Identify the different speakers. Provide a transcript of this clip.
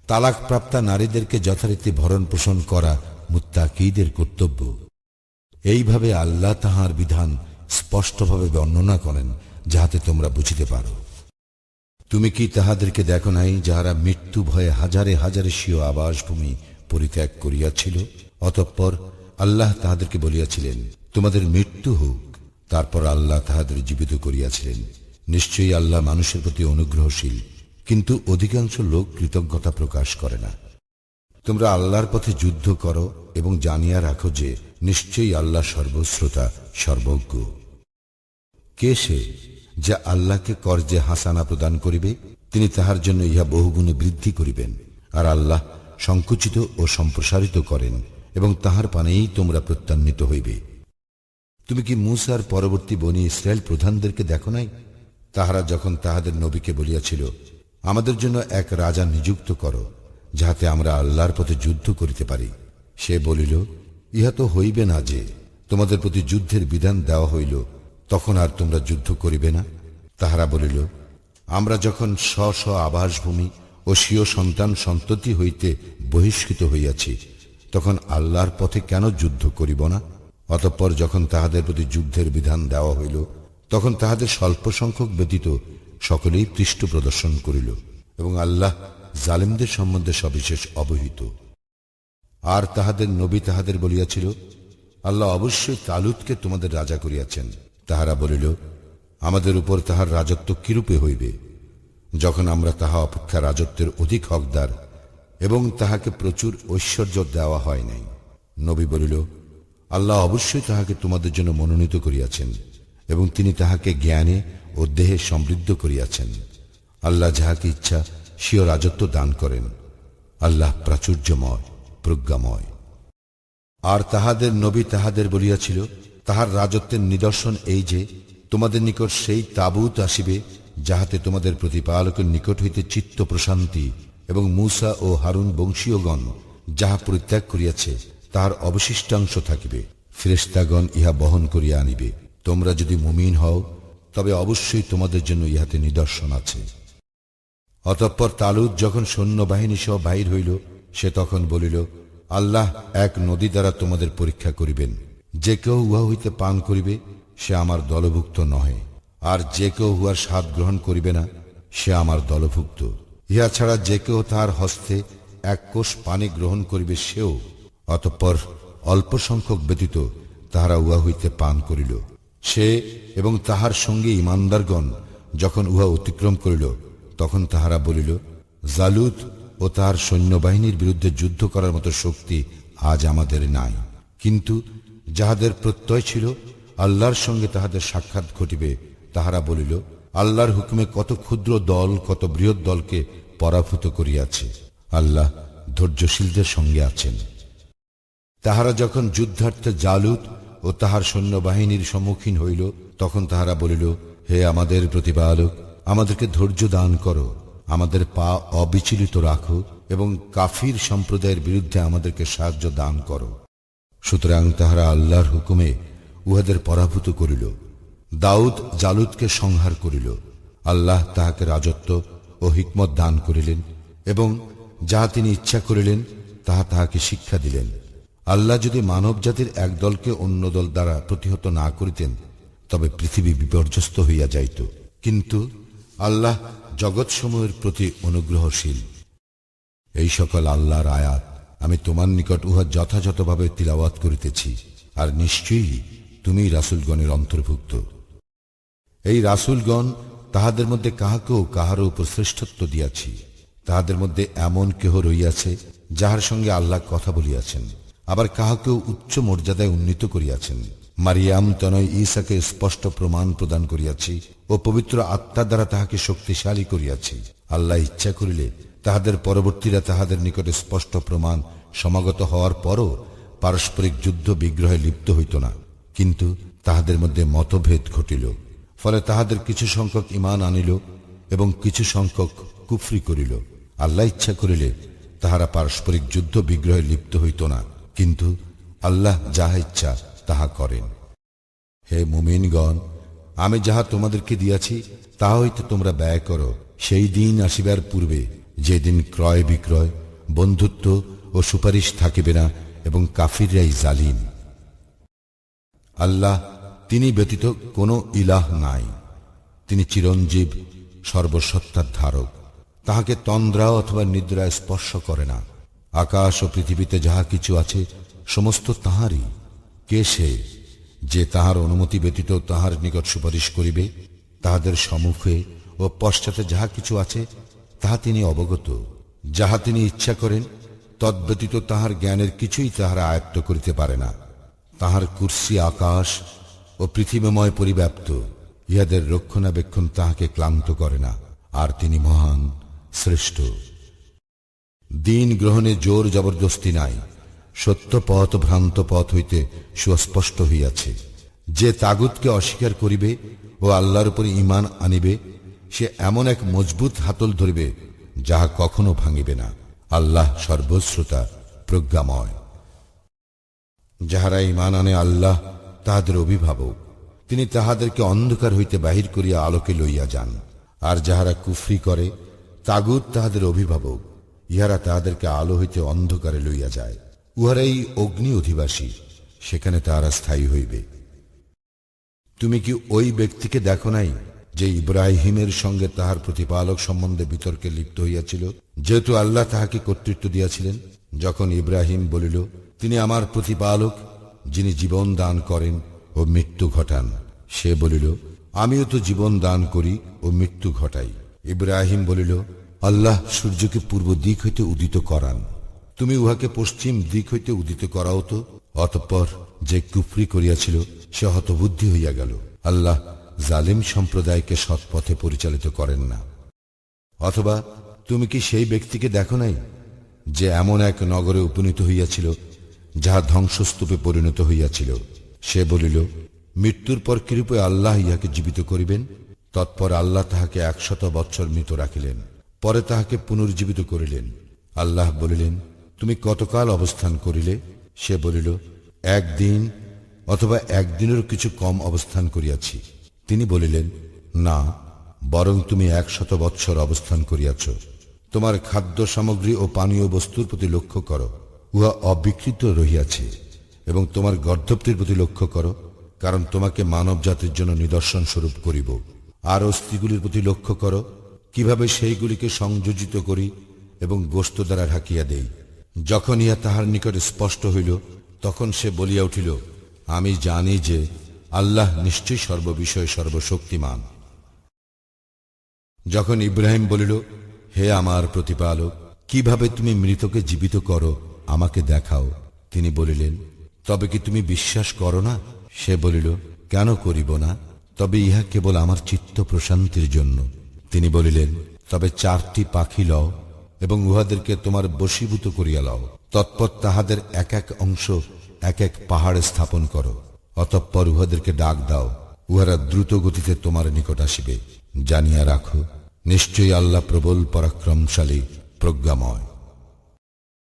Speaker 1: তালাকপ্রাপ্তা নারীদেরকে যথারীতি ভরণ পোষণ করা মুত্তাকীদের কর্তব্য। এইভাবে আল্লাহ তাহার বিধান স্পষ্টভাবে বর্ণনা করেন, যাহাতে তোমরা বুঝিতে পারো। তুমি কি তাহাদেরকে দেখো নাই, যাহারা মৃত্যু ভয়ে হাজারে হাজারে স্বীয় আবাসভূমি পরিত্যাগ করিয়াছিল? অতঃপর আল্লাহ তাহাদেরকে বলিয়াছিলেন, তোমাদের মৃত্যু হোক। তারপর আল্লাহ তাহাদের জীবিত করিয়াছিলেন। নিশ্চয়ই আল্লাহ মানুষের প্রতি অনুগ্রহশীল, কিন্তু অধিকাংশ লোক কৃতজ্ঞতা প্রকাশ করে না। তোমরা আল্লাহর পথে যুদ্ধ করো এবং জানিয়া রাখো যে নিশ্চয়ই আল্লাহ সর্বশ্রোতা, সর্বজ্ঞ। কে সে যা আল্লাহকে কর্জে হাসানা প্রদান করিবে? তিনি তাহার জন্য ইহা বহুগুণে বৃদ্ধি করিবেন। আর আল্লাহ সংকুচিত ও সম্প্রসারিত করেন, এবং তাহার পানেই তোমরা প্রত্যান্বিত হইবে। তুমি কি মূসার পরবর্তী বনি ইসরায়েল প্রধানদেরকে দেখো নাই? তাহারা যখন তাহাদের নবীকে বলিয়াছিল, আমাদের জন্য এক রাজা নিযুক্ত করো, যাহাতে আমরা আল্লাহর পথে যুদ্ধ করিতে পারি। সে বলিল, ইহা তো হইবে না যে তোমাদের প্রতি যুদ্ধের বিধান দেওয়া হইল, তখন আর তোমরা যুদ্ধ করিবে না। তাহারা বলিল, আমরা যখন স্ব স্ব আবাসভূমি ও স্বীয় সন্তান সন্ততি হইতে বহিষ্কৃত হইয়াছি, তখন আল্লাহর পথে কেন যুদ্ধ করিব না? অতঃপর যখন তাহাদের প্রতি যুদ্ধের বিধান দেওয়া হইল, তখন তাহাদের স্বল্প সংখ্যক ব্যতীত সকলেই পৃষ্ঠ প্রদর্শন করিল, এবং আল্লাহ জালিমদের সম্বন্ধে সবিশেষ অবহিত। আর তাহাদের নবী তাহাদের বলিয়াছিল, আল্লাহ অবশ্যই তালুতকে তোমাদের রাজা করিয়াছেন। তাহারা বলিল, আমাদের উপর তাহার রাজত্ব কিরূপে হইবে, যখন আমরা তাহা অপেক্ষা রাজত্বের অধিক হকদার এবং তাহাকে প্রচুর ঐশ্বর্য দেওয়া হয় নাই। নবী বলিল, আল্লাহ অবশ্যই তাহাকে তোমাদের জন্য মনোনীত করিয়াছেন, এবং তিনি তাহাকে জ্ঞানে ও দেহে সমৃদ্ধ করিয়াছেন। আল্লাহ যাহাকে ইচ্ছা স্বীয় রাজত্ব দান করেন। আল্লাহ প্রাচুর্যময়, প্রজ্ঞাময়। আর তাহাদের নবী তাহাদের বলিয়াছিল, তাহার রাজত্বের নিদর্শন এই যে, তোমাদের নিকট সেই তাবুত আসিবে, যাহাতে তোমাদের প্রতিপালকের নিকট হইতে চিত্ত প্রশান্তি এবং মূসা ও হারুন বংশীয়গণ যাহা পরিত্যাগ করিয়াছে তাহার অবশিষ্টাংশ থাকিবে। ফেরেশতাগণ ইহা বহন করিয়া আনিবে। তোমরা যদি মুমিন হও, তবে অবশ্যই তোমাদের জন্য ইহাতে নিদর্শন আছে। অতঃপর তালুত যখন সৈন্যবাহিনী সহ বাহির হইল, সে তখন বলিল, আল্লাহ এক নদী দ্বারা তোমাদের পরীক্ষা করিবেন। যে কেউ উহা হইতে পান করিবে, সে আমার দলভুক্ত নহে, আর যে কেউ উহার স্বাদ গ্রহণ করিবে না, সে আমার দলভুক্ত। ইহা ছাড়া যে কেউ তাহার হস্তে এক কোষ পানি গ্রহণ করিবে, সেও। অতঃপর অল্প সংখ্যক ব্যতীত তাহারা উহা হইতে পান করিল। সে এবং তাহার সঙ্গে ইমানদারগণ যখন উহা অতিক্রম করিল, তখন তাহারা বলিল, জালুত ও তাহার সৈন্যবাহিনীর বিরুদ্ধে যুদ্ধ করার মতো শক্তি আজ আমাদের নাই। কিন্তু যাহাদের প্রত্যয় ছিল আল্লাহর সঙ্গে তাহাদের সাক্ষাৎ ঘটিবে, তাহারা বলিল, আল্লাহর হুকুমে কত ক্ষুদ্র দল কত বৃহৎ দলকে পরাভূত করিয়াছে। আল্লাহ ধৈর্যশীলদের সঙ্গে আছেন। তাহারা যখন যুদ্ধার্থে জালুত ও তাহার সৈন্যবাহিনীর সম্মুখীন হইল, তখন তাহারা বলিল, হে আমাদের প্রতিপালক, আমাদেরকে ধৈর্য দান করো, আমাদের পা অবিচলিত রাখো এবং কাফির সম্প্রদায়ের বিরুদ্ধে আমাদেরকে সাহায্য দান করো। সুতরাং তাহারা আল্লাহর হুকুমে উহাদের পরাভূত করিল। দাউদ জালুতকে সংহার করিল। আল্লাহ তাহাকে রাজত্ব ও হিকমত দান করিলেন, এবং যাহা তিনি ইচ্ছা করিলেন তাহা তাহাকে শিক্ষা দিলেন। আল্লাহ যদি মানব জাতির এক দলকে অন্য দল দ্বারা প্রতিহত না করিতেন, তবে পৃথিবী বিপর্যস্ত হইয়া যাইত। কিন্তু আল্লাহ জগৎসমূহের প্রতি অনুগ্রহশীল। এই সকল আল্লাহর আয়াত আমি তোমার নিকট উহা যথাযথভাবে তিলাওয়াত করিতেছি, আর নিশ্চয়ই তুমি রাসূলগণের অন্তর্ভুক্ত। এই রাসূলগণ তাহাদের মধ্যে কাহাকেও কাহারও উপর শ্রেষ্ঠত্ব দিয়াছি। তাহাদের মধ্যে এমন কেহ রইয়াছে যাহার সঙ্গে আল্লাহ কথা বলিয়াছেন, আবার কাহাকেও উচ্চ মর্যাদায় উন্নীত করিয়াছেন। মারিয়াম তনয় ঈসাকে স্পষ্ট প্রমাণ প্রদান করিয়াছি ও পবিত্র আত্মা দ্বারা তাহাকে শক্তিশালী করিয়াছি। আল্লাহ ইচ্ছা করিলে তাহাদের পরবর্তীরা তাহাদের নিকটে স্পষ্ট প্রমাণ সমাগত হওয়ার পরও পারস্পরিক যুদ্ধ বিগ্রহে লিপ্ত হইত না, কিন্তু তাহাদের মধ্যে মতভেদ ঘটিল। ফলে তাহাদের কিছু সংখ্যক ঈমান আনিল এবং কিছু সংখ্যক কুফরি করিল। আল্লাহ ইচ্ছা করিলে তাহারা পারস্পরিক যুদ্ধ বিগ্রহে লিপ্ত হইত না, কিন্তু আল্লাহ যাহা ইচ্ছা তাহা করেন। হে মুমিনগণ, আমি যাহা তোমাদেরকে দিয়াছি তাহা হইতে তোমরা ব্যয় করো। সেই দিন আসিবার পূর্বে যেদিন ক্রয় বিক্রয়, বন্ধুত্ব ও সুপারিশ থাকিবে না এবং কাফিররাই জালিম। আল্লাহ, তিনি ব্যতীত কোনো ইলাহ নাই। তিনি চিরঞ্জীব, সর্বসত্তার ধারক। তাহাকে তন্দ্রা অথবা নিদ্রায় স্পর্শ করে না। আকাশ ও পৃথিবীতে যাহা কিছু আছে সমস্ত তাহারই। কে সে যে তাহার অনুমতি ব্যতীত তাহার নিকট সুপারিশ করিবে? তাহাদের সম্মুখে ও পশ্চাতে যাহা কিছু আছে তাহা তিনি অবগত। যাহা তিনি ইচ্ছা করেন তদ্ব্যতীত তাহার জ্ঞানের কিছুই তাহারা আয়ত্ত করিতে পারে না। তাহার কুরসি আকাশ ও পৃথিবীময় পরিব্যাপ্ত। ইহাদের রক্ষণাবেক্ষণ তাহাকে ক্লান্ত করে না। আর তিনি মহান, শ্রেষ্ঠ। দিন গ্রহণে জোর জবরদস্তি নাই। সত্য পথ ভ্রান্ত পথ হইতে সুস্পষ্ট হইয়াছে। যে তাগুতকে অস্বীকার করিবে ও আল্লাহর উপর ঈমান আনিবে, সে এমন এক মজবুত হাতল ধরিবে যাহা কখনো ভাঙিবে না। আল্লাহ সর্বশ্রোতা, প্রজ্ঞাময়। যাহারা ঈমান আনে আল্লাহ তাহাদের অভিভাবক। তিনি তাহাদেরকে অন্ধকার হইতে বাহির করিয়া আলোকে লইয়া যান। আর যাহারা কুফরি করে তাগুত তাহাদের অভিভাবক। ইহারা তাহাদেরকে আলো হইতে অন্ধকারে লইয়া যায়। উহারাই অগ্নি অধিবাসী, সেখানে তাহারা স্থায়ী হইবে। তুমি কি ওই ব্যক্তিকে দেখো নাই যে ইব্রাহিমের সঙ্গে তাহার প্রতিপালক সম্বন্ধে বিতর্কে লিপ্ত হইয়াছিল, যেহেতু আল্লাহ তাহাকে কর্তৃত্ব দিয়াছিলেন? যখন ইব্রাহিম বলিল, তিনি আমার প্রতিপালক, যিনি জীবন দান করেন ও মৃত্যু ঘটান। সে বলিল, আমিও তো জীবন দান করি ও মৃত্যু ঘটাই। ইব্রাহিম বলিল, আল্লাহ সূর্যকে পূর্ব দিক হইতে উদিত করান, তুমি উহাকে পশ্চিম দিক হইতে উদিত করাও তো। অতঃপর যে কুফরি করিয়াছিল সে হতবুদ্ধি হইয়া গেল। আল্লাহ জালিম সম্প্রদায়কে সৎপথে পরিচালিত করেন না। অথবা তুমি কি সেই ব্যক্তিকে দেখো নাই যে এমন এক নগরে উপনীত হইয়াছিল যাহা ধ্বংসস্তূপে পরিণত হইয়াছিল? সে বলিল, মৃত্যুর পর কিরূপে আল্লাহ ইহাকে জীবিত করিবেন? তৎপর আল্লাহ তাহাকে 100 বৎসর মৃত রাখিলেন, পরে তাহাকে পুনর্জীবিত করিলেন। আল্লাহ বলিলেন, তুমি কতকাল অবস্থান করিলে? সে বলিল, 1 দিন অথবা 1 দিনেরও কিছু কম অবস্থান করিয়াছি। তিনি বলিলেন, না, বরং তুমি 100 বৎসর অবস্থান করিয়াছ। তোমার খাদ্য সামগ্রী ও পানীয় বস্তুর প্রতি লক্ষ্য করো, উহা অবিকৃত রহিয়াছে, এবং তোমার গর্ধবটির প্রতি লক্ষ্য করো, কারণ তোমাকে মানব জাতির জন্য নিদর্শন স্বরূপ করিব। আর অস্থিগুলির প্রতি লক্ষ্য করো, কিভাবে সেইগুলিকে সংযোজিত করি এবং গোশত দ্বারা ঢাকিয়া দেই। যখন ইহা তাহার নিকট স্পষ্ট হইল, তখন সে বলিয়া উঠিল, আমি জানি যে আল্লাহ নিশ্চয়ই সর্ববিষয়ে সর্বশক্তিমান। যখন ইব্রাহিম বলিল, হে আমার প্রতিপালক, কিভাবে তুমি মৃতকে জীবিত করো আমাকে দেখাও। তিনি বলিলেন, তবে কি তুমি বিশ্বাস করো না? সে বলিল, কেন করিব না? তবে ইহা কেবল আমার চিত্ত প্রশান্তির জন্য। তিনি বলিলেন, তবে 4টি পাখি লও এবং উহাদেরকে তোমার বশীভূত করিয়া লও। তৎপর তাহাদের এক এক অংশ এক এক পাহাড়ে স্থাপন করো। অতঃপর উহাদেরকে ডাক দাও, উহারা দ্রুত গতিতে তোমার নিকট আসিবে। জানিয়া রাখো, নিশ্চয়ই আল্লাহ প্রবল পরাক্রমশালী, প্রজ্ঞাময়।